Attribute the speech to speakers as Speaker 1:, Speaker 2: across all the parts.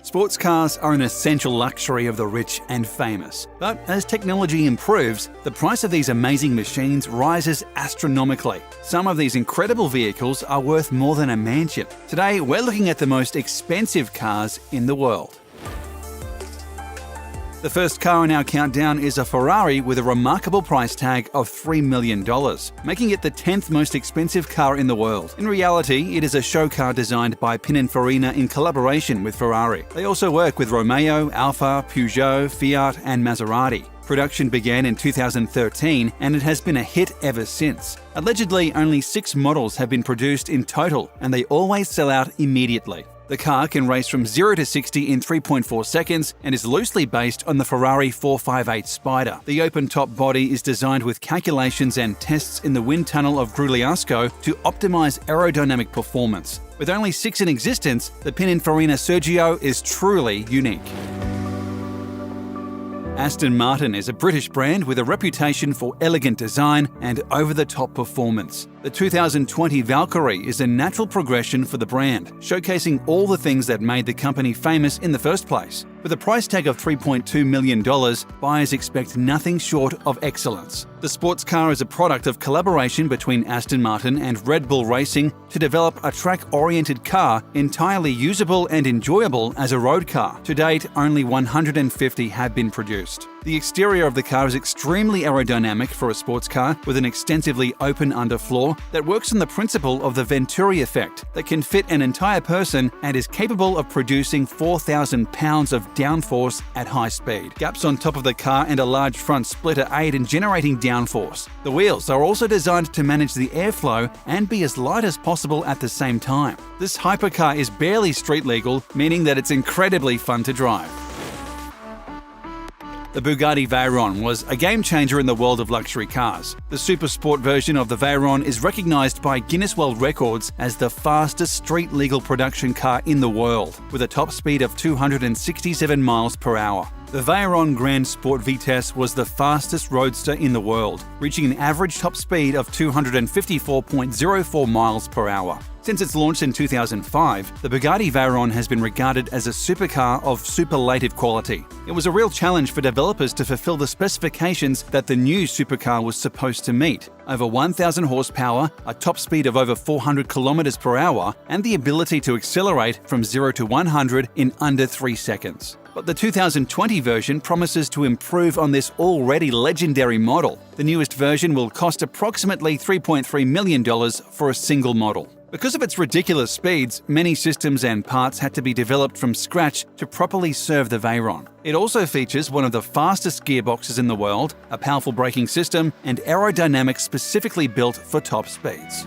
Speaker 1: Sports cars are an essential luxury of the rich and famous. But as technology improves, the price of these amazing machines rises astronomically. Some of these incredible vehicles are worth more than a mansion. Today, we're looking at the most expensive cars in the world. The first car in our countdown is a Ferrari with a remarkable price tag of $3 million, making it the 10th most expensive car in the world. In reality, it is a show car designed by Pininfarina in collaboration with Ferrari. They also work with Romeo, Alfa, Peugeot, Fiat and Maserati. Production began in 2013 and it has been a hit ever since. Allegedly, only 6 models have been produced in total and they always sell out immediately. The car can race from 0 to 60 in 3.4 seconds and is loosely based on the Ferrari 458 Spider. The open-top body is designed with calculations and tests in the wind tunnel of Grugliasco to optimize aerodynamic performance. With only 6 in existence, the Pininfarina Sergio is truly unique. Aston Martin is a British brand with a reputation for elegant design and over-the-top performance. The 2020 Valkyrie is a natural progression for the brand, showcasing all the things that made the company famous in the first place. With a price tag of $3.2 million, buyers expect nothing short of excellence. The sports car is a product of collaboration between Aston Martin and Red Bull Racing to develop a track-oriented car entirely usable and enjoyable as a road car. To date, only 150 have been produced. The exterior of the car is extremely aerodynamic for a sports car with an extensively open underfloor that works on the principle of the Venturi effect that can fit an entire person and is capable of producing 4,000 pounds of downforce at high speed. Gaps on top of the car and a large front splitter aid in generating downforce. The wheels are also designed to manage the airflow and be as light as possible at the same time. This hypercar is barely street legal, meaning that it's incredibly fun to drive. The Bugatti Veyron was a game-changer in the world of luxury cars. The super sport version of the Veyron is recognised by Guinness World Records as the fastest street-legal production car in the world, with a top speed of 267 miles per hour. The Veyron Grand Sport Vitesse was the fastest roadster in the world, reaching an average top speed of 254.04 miles per hour. Since its launch in 2005, the Bugatti Veyron has been regarded as a supercar of superlative quality. It was a real challenge for developers to fulfill the specifications that the new supercar was supposed to meet: over 1,000 horsepower, a top speed of over 400 kilometers per hour, and the ability to accelerate from 0 to 100 in under 3 seconds. But the 2020 version promises to improve on this already legendary model. The newest version will cost approximately $3.3 million for a single model. Because of its ridiculous speeds, many systems and parts had to be developed from scratch to properly serve the Veyron. It also features one of the fastest gearboxes in the world, a powerful braking system, and aerodynamics specifically built for top speeds.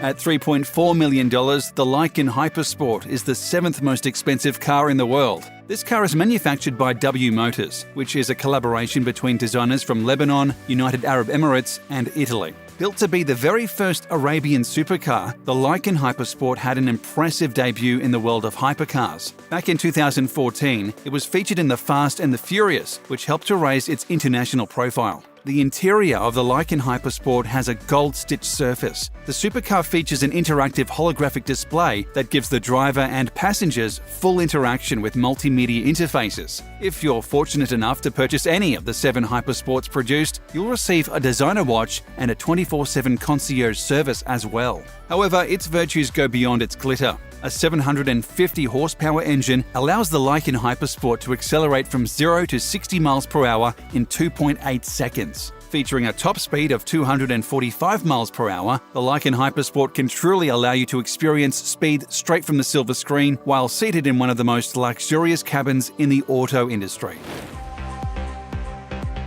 Speaker 1: At $3.4 million, the Lykan Hypersport is the 7th most expensive car in the world. This car is manufactured by W Motors, which is a collaboration between designers from Lebanon, United Arab Emirates, and Italy. Built to be the very first Arabian supercar, the Lykan Hypersport had an impressive debut in the world of hypercars. Back in 2014, it was featured in The Fast and the Furious, which helped to raise its international profile. The interior of the Lykan Hypersport has a gold-stitched surface. The supercar features an interactive holographic display that gives the driver and passengers full interaction with multimedia interfaces. If you're fortunate enough to purchase any of the 7 Hypersports produced, you'll receive a designer watch and a 24/7 concierge service as well. However, its virtues go beyond its glitter. A 750 horsepower engine allows the Lykan Hypersport to accelerate from 0 to 60 miles per hour in 2.8 seconds. Featuring a top speed of 245 miles per hour, the Lykan Hypersport can truly allow you to experience speed straight from the silver screen while seated in one of the most luxurious cabins in the auto industry.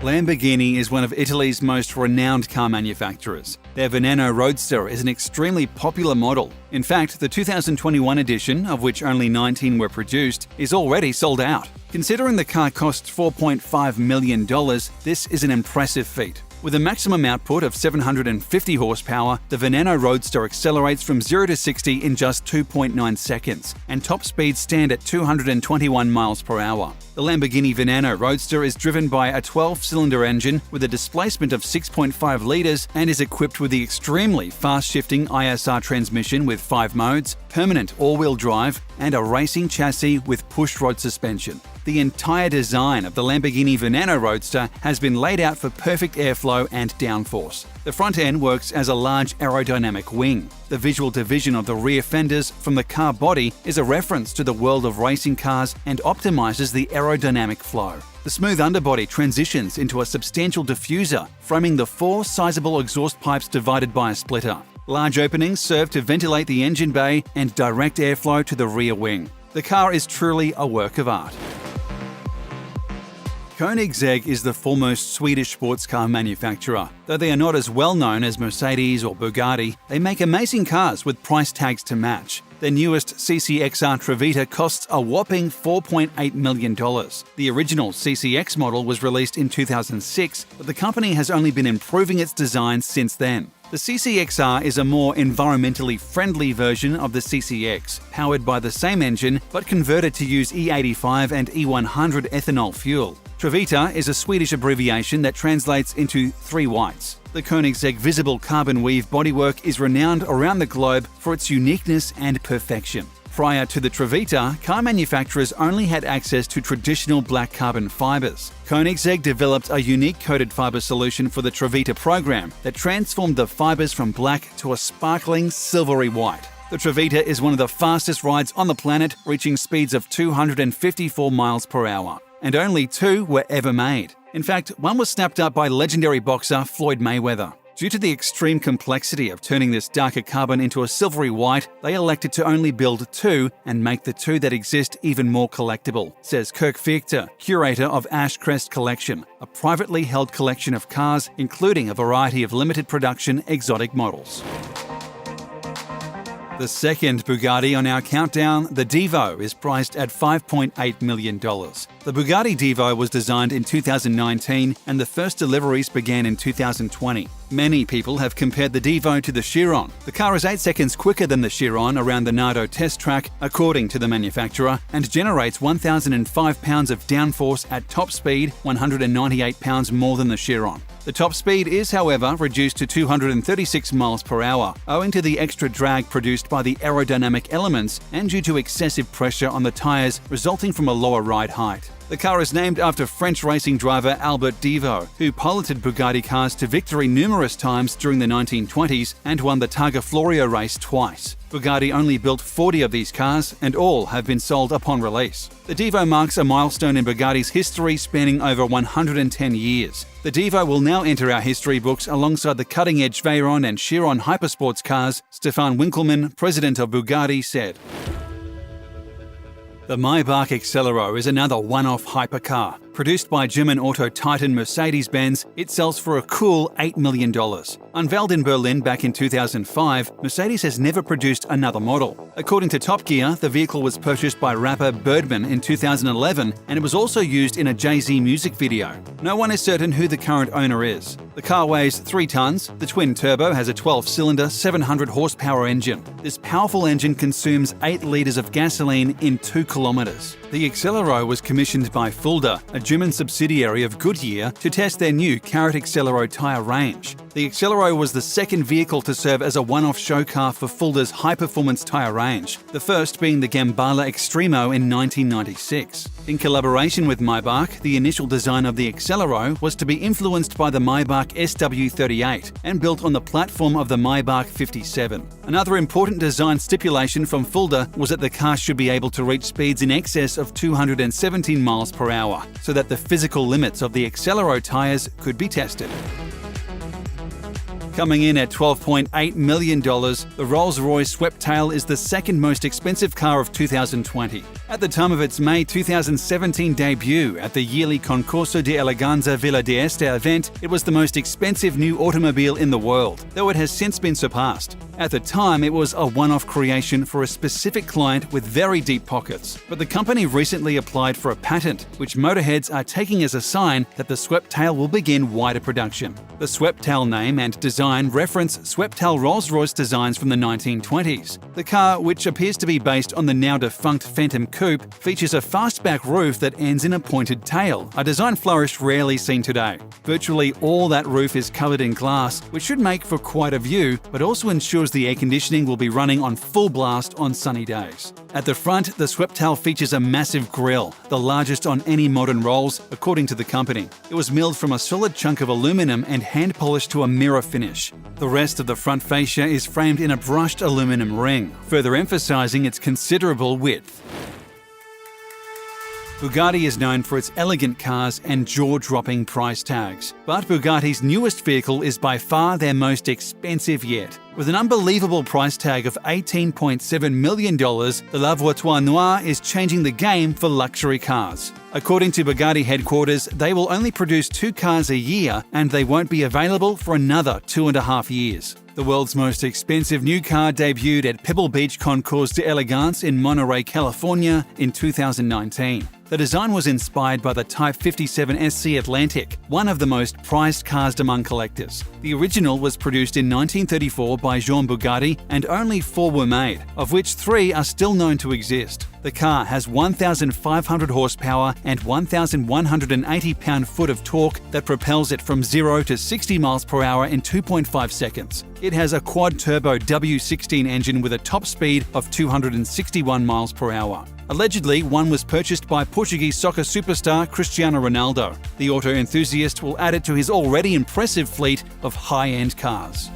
Speaker 1: Lamborghini is one of Italy's most renowned car manufacturers. Their Veneno Roadster is an extremely popular model. In fact, the 2021 edition, of which only 19 were produced, is already sold out. Considering the car costs $4.5 million, this is an impressive feat. With a maximum output of 750 horsepower, the Veneno Roadster accelerates from 0 to 60 in just 2.9 seconds, and top speeds stand at 221 miles per hour. The Lamborghini Veneno Roadster is driven by a 12-cylinder engine with a displacement of 6.5 litres and is equipped with the extremely fast-shifting ISR transmission with 5 modes, permanent all-wheel drive, and a racing chassis with pushrod suspension. The entire design of the Lamborghini Veneno Roadster has been laid out for perfect airflow and downforce. The front end works as a large aerodynamic wing. The visual division of the rear fenders from the car body is a reference to the world of racing cars and optimizes the aerodynamic flow. The smooth underbody transitions into a substantial diffuser, framing the 4 sizable exhaust pipes divided by a splitter. Large openings serve to ventilate the engine bay and direct airflow to the rear wing. The car is truly a work of art. Koenigsegg is the foremost Swedish sports car manufacturer. Though they are not as well known as Mercedes or Bugatti, they make amazing cars with price tags to match. Their newest CCXR Trevita costs a whopping $4.8 million. The original CCX model was released in 2006, but the company has only been improving its design since then. The CCXR is a more environmentally friendly version of the CCX, powered by the same engine but converted to use E85 and E100 ethanol fuel. Trevita is a Swedish abbreviation that translates into 3 whites. The Koenigsegg visible carbon weave bodywork is renowned around the globe for its uniqueness and perfection. Prior to the Trevita, car manufacturers only had access to traditional black carbon fibers. Koenigsegg developed a unique coated fiber solution for the Trevita program that transformed the fibers from black to a sparkling silvery white. The Trevita is one of the fastest rides on the planet, reaching speeds of 254 miles per hour. And only 2 were ever made. In fact, one was snapped up by legendary boxer Floyd Mayweather. Due to the extreme complexity of turning this darker carbon into a silvery white, they elected to only build 2 and make the 2 that exist even more collectible, says Kirk Fichter, curator of Ashcrest Collection, a privately held collection of cars, including a variety of limited production exotic models. The second Bugatti on our countdown, the Divo, is priced at $5.8 million. The Bugatti Divo was designed in 2019 and the first deliveries began in 2020. Many people have compared the Divo to the Chiron. The car is 8 seconds quicker than the Chiron around the Nardo test track, according to the manufacturer, and generates 1,005 pounds of downforce at top speed, 198 pounds more than the Chiron. The top speed is, however, reduced to 236 miles per hour, owing to the extra drag produced by the aerodynamic elements and due to excessive pressure on the tyres resulting from a lower ride height. The car is named after French racing driver Albert Divo, who piloted Bugatti cars to victory numerous times during the 1920s and won the Targa Florio race twice. Bugatti only built 40 of these cars, and all have been sold upon release. The Divo marks a milestone in Bugatti's history spanning over 110 years. The Divo will now enter our history books alongside the cutting-edge Veyron and Chiron hypersports cars, Stefan Winkelmann, president of Bugatti, said. The Maybach Accelero is another one-off hypercar. Produced by German auto titan Mercedes-Benz, it sells for a cool $8 million. Unveiled in Berlin back in 2005, Mercedes has never produced another model. According to Top Gear, the vehicle was purchased by rapper Birdman in 2011, and it was also used in a Jay-Z music video. No one is certain who the current owner is. The car weighs 3 tons. The twin-turbo has a 12-cylinder, 700-horsepower engine. This powerful engine consumes 8 litres of gasoline in 2 kilometres. The Accelero was commissioned by Fulda, a German subsidiary of Goodyear, to test their new Carrot Accelero tyre range. The Accelero was the second vehicle to serve as a one-off show car for Fulda's high-performance tyre range, the first being the Gambala Extremo in 1996. In collaboration with Maybach, the initial design of the Accelero was to be influenced by the Maybach SW38 and built on the platform of the Maybach 57. Another important design stipulation from Fulda was that the car should be able to reach speeds in excess of 217 miles per hour, so that the physical limits of the Accelero tyres could be tested. Coming in at $12.8 million, the Rolls-Royce Sweptail is the second most expensive car of 2020. At the time of its May 2017 debut at the yearly Concorso di Eleganza Villa d'Este event, it was the most expensive new automobile in the world, though it has since been surpassed. At the time, it was a one-off creation for a specific client with very deep pockets, but the company recently applied for a patent, which motorheads are taking as a sign that the Sweptail will begin wider production. The Sweptail name and design reference Sweptail Rolls-Royce designs from the 1920s. The car, which appears to be based on the now-defunct Phantom Coupe, features a fastback roof that ends in a pointed tail, a design flourish rarely seen today. Virtually all that roof is covered in glass, which should make for quite a view, but also ensures the air conditioning will be running on full blast on sunny days. At the front, the Sweptal features a massive grille, the largest on any modern Rolls, according to the company. It was milled from a solid chunk of aluminum and hand-polished to a mirror finish. The rest of the front fascia is framed in a brushed aluminum ring, further emphasising its considerable width. Bugatti is known for its elegant cars and jaw-dropping price tags. But Bugatti's newest vehicle is by far their most expensive yet. With an unbelievable price tag of $18.7 million, the La Voiture Noire is changing the game for luxury cars. According to Bugatti headquarters, they will only produce 2 cars a year and they won't be available for another 2.5 years. The world's most expensive new car debuted at Pebble Beach Concours d'Elegance in Monterey, California in 2019. The design was inspired by the Type 57 SC Atlantic, one of the most prized cars among collectors. The original was produced in 1934 by Jean Bugatti and only 4 were made, of which 3 are still known to exist. The car has 1,500 horsepower and 1,180 pound-foot of torque that propels it from 0 to 60 miles per hour in 2.5 seconds. It has a quad-turbo W16 engine with a top speed of 261 miles per hour. Allegedly, one was purchased by Portuguese soccer superstar Cristiano Ronaldo. The auto enthusiast will add it to his already impressive fleet of high-end cars.